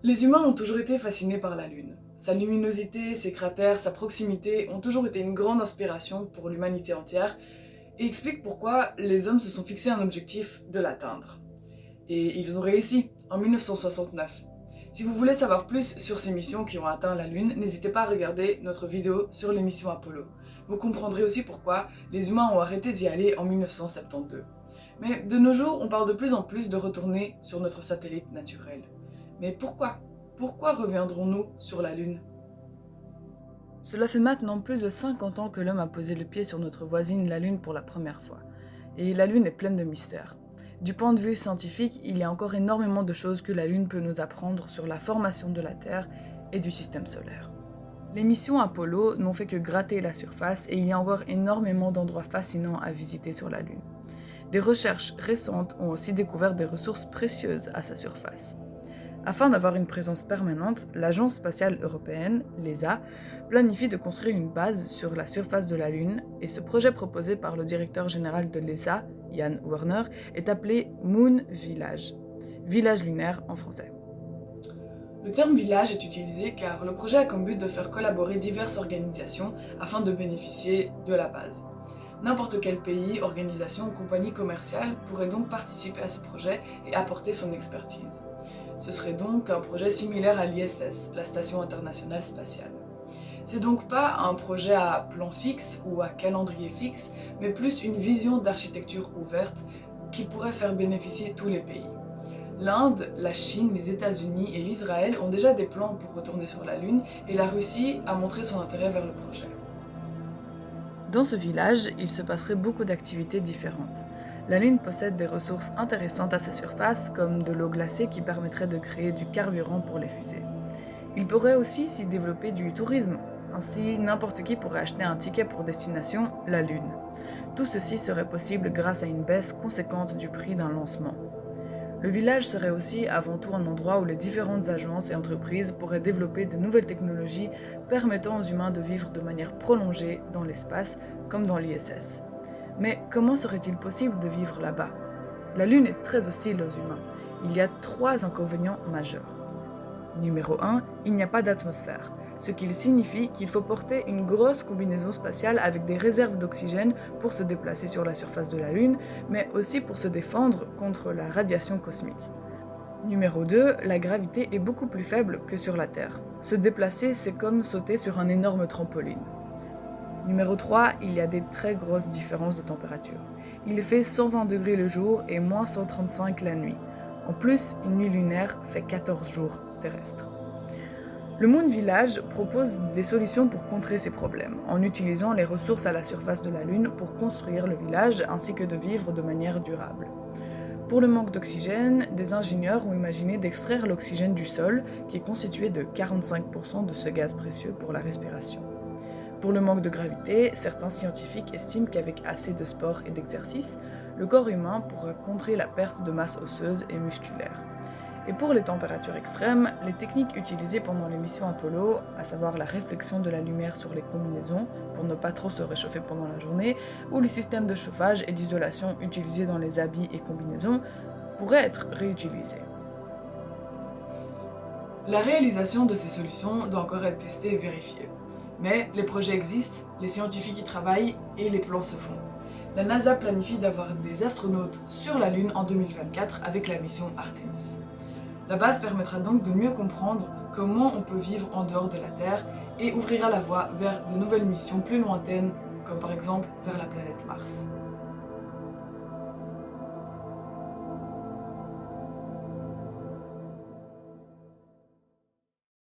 Les humains ont toujours été fascinés par la Lune. Sa luminosité, ses cratères, sa proximité ont toujours été une grande inspiration pour l'humanité entière et expliquent pourquoi les hommes se sont fixés un objectif de l'atteindre. Et ils ont réussi en 1969. Si vous voulez savoir plus sur ces missions qui ont atteint la Lune, n'hésitez pas à regarder notre vidéo sur les missions Apollo. Vous comprendrez aussi pourquoi les humains ont arrêté d'y aller en 1972. Mais de nos jours, on parle de plus en plus de retourner sur notre satellite naturel. Mais pourquoi? Pourquoi reviendrons-nous sur la Lune? Cela fait maintenant plus de 50 ans que l'homme a posé le pied sur notre voisine, la Lune, pour la première fois. Et la Lune est pleine de mystères. Du point de vue scientifique, il y a encore énormément de choses que la Lune peut nous apprendre sur la formation de la Terre et du système solaire. Les missions Apollo n'ont fait que gratter la surface et il y a encore énormément d'endroits fascinants à visiter sur la Lune. Des recherches récentes ont aussi découvert des ressources précieuses à sa surface. Afin d'avoir une présence permanente, l'Agence spatiale européenne, l'ESA, planifie de construire une base sur la surface de la Lune et ce projet proposé par le directeur général de l'ESA, Jan Werner, est appelé Moon Village, village lunaire en français. Le terme village est utilisé car le projet a comme but de faire collaborer diverses organisations afin de bénéficier de la base. N'importe quel pays, organisation ou compagnie commerciale pourrait donc participer à ce projet et apporter son expertise. Ce serait donc un projet similaire à l'ISS, la Station internationale spatiale. C'est donc pas un projet à plan fixe ou à calendrier fixe, mais plus une vision d'architecture ouverte qui pourrait faire bénéficier tous les pays. L'Inde, la Chine, les États-Unis et l'Israël ont déjà des plans pour retourner sur la Lune et la Russie a montré son intérêt vers le projet. Dans ce village, il se passerait beaucoup d'activités différentes. La Lune possède des ressources intéressantes à sa surface, comme de l'eau glacée qui permettrait de créer du carburant pour les fusées. Il pourrait aussi s'y développer du tourisme, ainsi n'importe qui pourrait acheter un ticket pour destination la Lune. Tout ceci serait possible grâce à une baisse conséquente du prix d'un lancement. Le village serait aussi avant tout un endroit où les différentes agences et entreprises pourraient développer de nouvelles technologies permettant aux humains de vivre de manière prolongée dans l'espace, comme dans l'ISS. Mais comment serait-il possible de vivre là-bas? La Lune est très hostile aux humains. Il y a 3 inconvénients majeurs. Numéro 1, il n'y a pas d'atmosphère, ce qui signifie qu'il faut porter une grosse combinaison spatiale avec des réserves d'oxygène pour se déplacer sur la surface de la Lune, mais aussi pour se défendre contre la radiation cosmique. Numéro 2, la gravité est beaucoup plus faible que sur la Terre. Se déplacer, c'est comme sauter sur un énorme trampoline. Numéro 3, il y a des très grosses différences de température. Il fait 120 degrés le jour et moins 135 la nuit. En plus, une nuit lunaire fait 14 jours terrestres. Le Moon Village propose des solutions pour contrer ces problèmes, en utilisant les ressources à la surface de la Lune pour construire le village ainsi que de vivre de manière durable. Pour le manque d'oxygène, des ingénieurs ont imaginé d'extraire l'oxygène du sol, qui est constitué de 45% de ce gaz précieux pour la respiration. Pour le manque de gravité, certains scientifiques estiment qu'avec assez de sport et d'exercice, le corps humain pourra contrer la perte de masse osseuse et musculaire. Et pour les températures extrêmes, les techniques utilisées pendant les missions Apollo, à savoir la réflexion de la lumière sur les combinaisons pour ne pas trop se réchauffer pendant la journée, ou les systèmes de chauffage et d'isolation utilisés dans les habits et combinaisons, pourraient être réutilisés. La réalisation de ces solutions doit encore être testée et vérifiée. Mais les projets existent, les scientifiques y travaillent et les plans se font. La NASA planifie d'avoir des astronautes sur la Lune en 2024 avec la mission Artemis. La base permettra donc de mieux comprendre comment on peut vivre en dehors de la Terre et ouvrira la voie vers de nouvelles missions plus lointaines, comme par exemple vers la planète Mars.